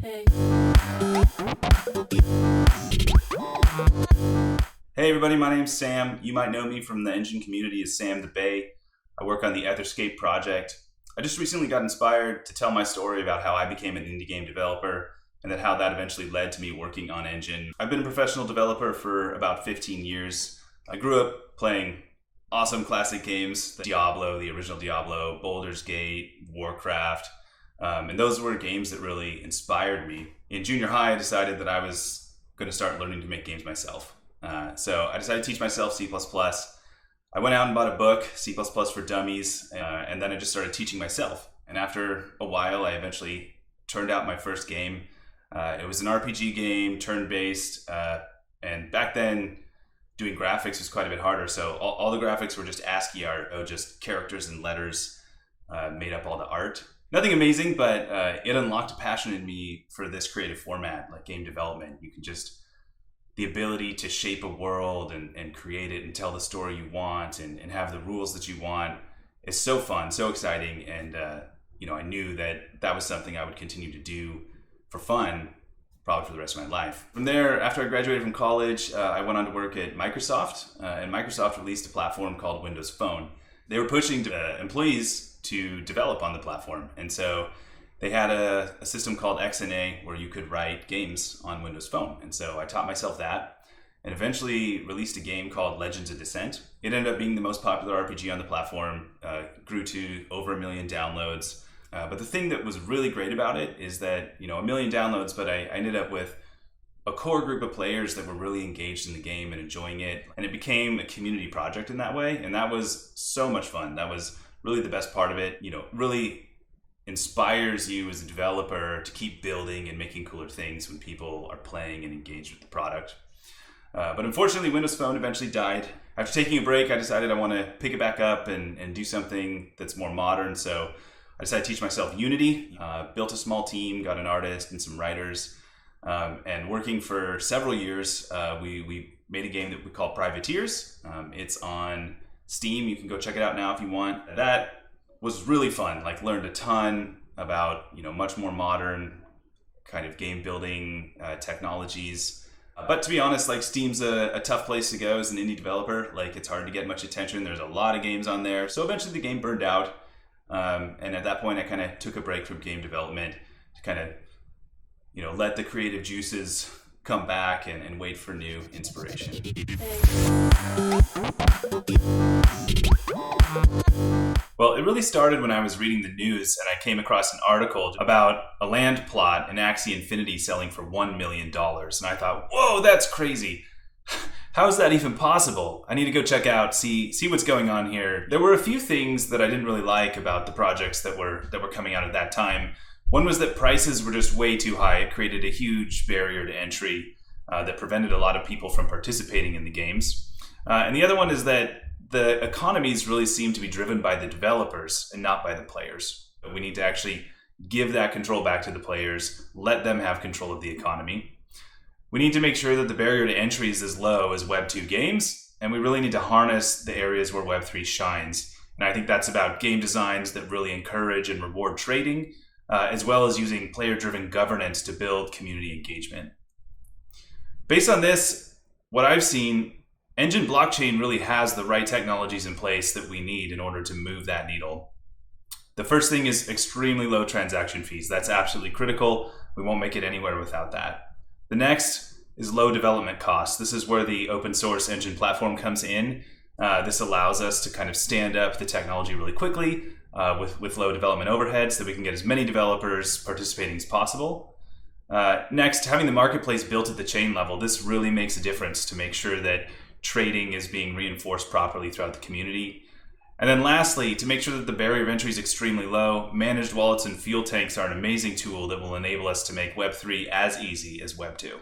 Hey everybody, my name's Sam. You might know me from the Enjin community as Sam the Bay. I work on the ASCII project. I just recently got inspired to tell my story about how I became an indie game developer and then how that eventually led to me working on Enjin. I've been a professional developer for about 15 years. I grew up playing awesome classic games, Diablo, the original Diablo, Baldur's Gate, Warcraft, and those were games that really inspired me. In junior high, I decided that I was going to start learning to make games myself. So I decided to teach myself C++. I went out and bought a book, C++ for Dummies, and then I just started teaching myself. And after a while, I eventually turned out my first game. It was an RPG game, turn-based, and back then, doing graphics was quite a bit harder. So all the graphics were just ASCII art, just characters and letters made up all the art. Nothing amazing, but it unlocked a passion in me for this creative format, like game development. You can just the ability to shape a world and create it and tell the story you want and have the rules that you want is so fun, so exciting. And, I knew that was something I would continue to do for fun, probably for the rest of my life. From there, after I graduated from college, I went on to work at Microsoft, and Microsoft released a platform called Windows Phone. They were pushing employees to develop on the platform. And so they had a system called XNA where you could write games on Windows Phone. And so I taught myself that and eventually released a game called Legends of Descent. It ended up being the most popular RPG on the platform, grew to over 1 million downloads. But the thing that was really great about it is that, 1 million downloads, but I ended up with a core group of players that were really engaged in the game and enjoying it. And it became a community project in that way. And that was so much fun. That was really the best part of it, really inspires you as a developer to keep building and making cooler things when people are playing and engaged with the product. But unfortunately, Windows Phone eventually died. After taking a break, I decided I want to pick it back up and do something that's more modern. So I decided to teach myself Unity, built a small team, got an artist and some writers. And working for several years, we made a game that we call Privateers. It's on Steam. You can go check it out now if you want. That was really fun, learned a ton about, much more modern kind of game building technologies. But to be honest, Steam's a tough place to go as an indie developer. It's hard to get much attention. There's a lot of games on there. So eventually the game burned out. And at that point, I kind of took a break from game development to kind of, let the creative juices come back and wait for new inspiration. Well, it really started when I was reading the news and I came across an article about a land plot in ASCII Infinity selling for $1 million. And I thought, whoa, that's crazy. How is that even possible? I need to go check out, see what's going on here. There were a few things that I didn't really like about the projects that were coming out at that time. One was that prices were just way too high. It created a huge barrier to entry that prevented a lot of people from participating in the games. And the other one is that the economies really seem to be driven by the developers and not by the players. But we need to actually give that control back to the players, let them have control of the economy. We need to make sure that the barrier to entry is as low as Web 2 games, and we really need to harness the areas where Web 3 shines. And I think that's about game designs that really encourage and reward trading, as well as using player-driven governance to build community engagement. Based on this, what I've seen, Enjin Blockchain really has the right technologies in place that we need in order to move that needle. The first thing is extremely low transaction fees. That's absolutely critical. We won't make it anywhere without that. The next is low development costs. This is where the open source Enjin platform comes in. This allows us to kind of stand up the technology really quickly with low development overhead so that we can get as many developers participating as possible. Next, having the marketplace built at the chain level. This really makes a difference to make sure that trading is being reinforced properly throughout the community. And then lastly, to make sure that the barrier of entry is extremely low, managed wallets and fuel tanks are an amazing tool that will enable us to make Web 3 as easy as Web 2.